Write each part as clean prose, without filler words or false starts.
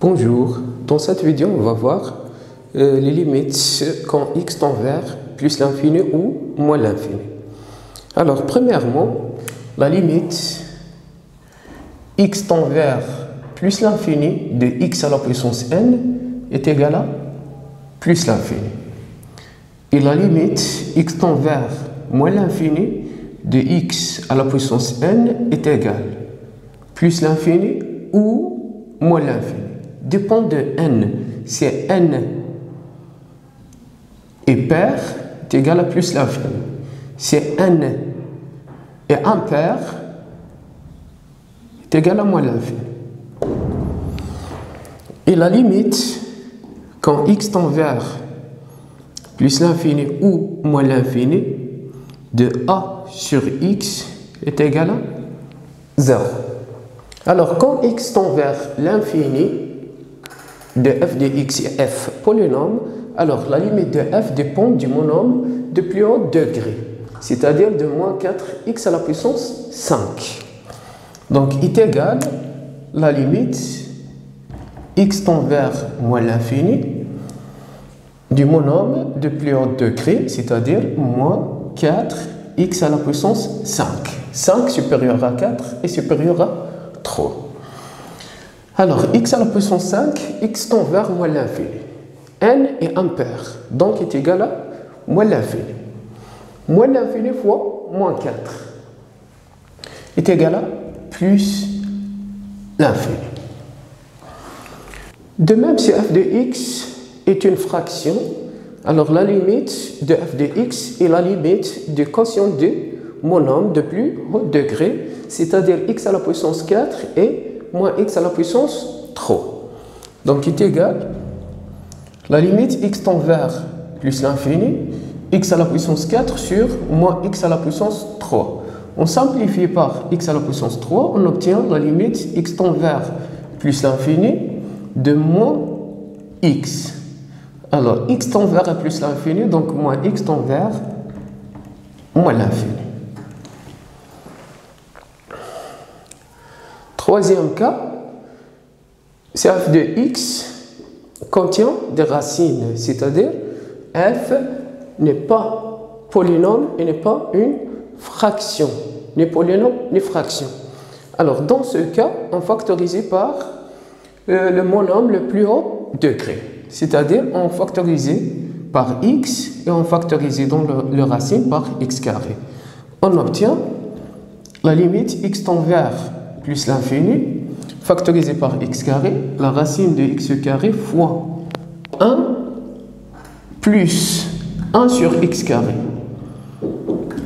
Bonjour, dans cette vidéo on va voir les limites quand x tend vers plus l'infini ou moins l'infini. Alors premièrement, la limite x tend vers plus l'infini de x à la puissance n est égale à plus l'infini. Et la limite x tend vers moins l'infini de x à la puissance n est égale plus l'infini ou moins l'infini. Dépend de n. Si n est pair, est égal à plus l'infini. Si n est impair, est égal à moins l'infini. Et la limite, quand x tend vers plus l'infini ou moins l'infini, de a sur x est égal à 0. Alors, quand x tend vers l'infini, de f de x et f polynôme, alors la limite de f dépend du monôme de plus haut degré, c'est-à-dire de moins 4x à la puissance 5. Donc, est égal la limite x tend vers moins l'infini du monôme de plus haut degré, c'est-à-dire moins 4x à la puissance 5. 5 supérieur à 4 et supérieur à 3. Alors, x à la puissance 5, x tend vers moins l'infini. n est impair, donc est égal à moins l'infini. Moins l'infini fois moins 4 est égal à plus l'infini. De même, si f de x est une fraction, alors la limite de f de x est la limite du quotient du monôme de plus haut degré, c'est-à-dire x à la puissance 4 et moins x à la puissance 3. Donc, est égal la limite x tend vers plus l'infini, x à la puissance 4 sur moins x à la puissance 3. On simplifie par x à la puissance 3, on obtient la limite x tend vers plus l'infini de moins x. Alors, x tend vers plus l'infini, donc moins x tend vers moins l'infini. Troisième cas, si f de x contient des racines, c'est-à-dire f n'est pas polynôme et n'est pas une fraction, ni polynôme ni fraction. Alors dans ce cas, on factorise par le monôme le plus haut degré, c'est-à-dire on factorise par x et on factorise dans le racine par x carré. On obtient la limite x tend vers plus l'infini, factorisé par x carré, la racine de x carré fois 1 plus 1 sur x carré,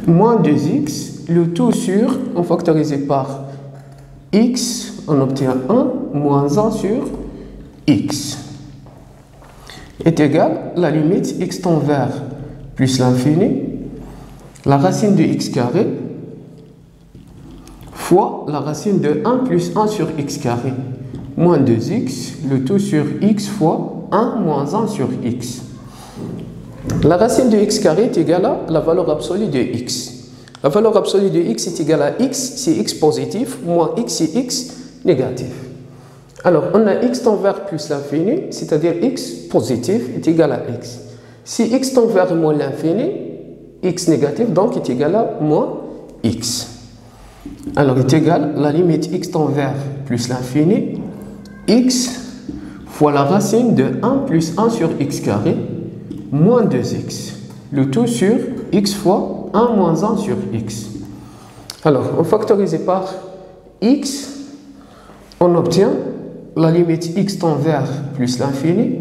moins 2x, le tout sur, on factorise par x, on obtient 1 moins 1 sur x, est égal la limite x tend vers plus l'infini, la racine de x carré, fois la racine de 1 plus 1 sur x carré, moins 2x, le tout sur x fois 1 moins 1 sur x. La racine de x carré est égale à la valeur absolue de x. La valeur absolue de x est égale à x si x positif, moins x si x négatif. Alors, on a x tend vers plus l'infini, c'est-à-dire x positif est égal à x. Si x tend vers moins l'infini, x négatif, donc est égal à moins x. Alors, est égal la limite x tend vers plus l'infini, x fois la racine de 1 plus 1 sur x carré, moins 2x, le tout sur x fois 1 moins 1 sur x. Alors, on factorise par x, on obtient la limite x tend vers plus l'infini,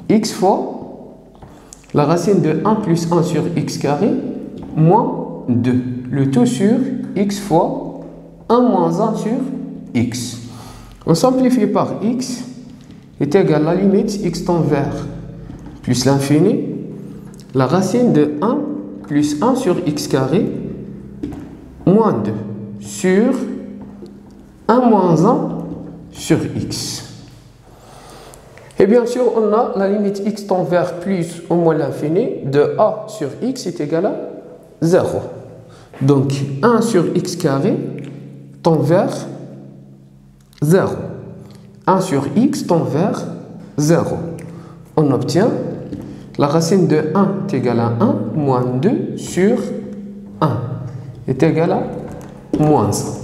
x fois la racine de 1 plus 1 sur x carré, moins 2, le tout sur x fois 1 moins 1 sur x. On simplifie par x est égal à la limite x tend vers plus l'infini, la racine de 1 plus 1 sur x carré, moins 2 sur 1 moins 1 sur x. Et bien sûr, on a la limite x tend vers plus ou moins l'infini de a sur x est égal à 0. Donc 1 sur x carré tend vers 0. 1 sur x tend vers 0. On obtient la racine de 1 est égale à 1 moins 2 sur 1 est égal à moins 1.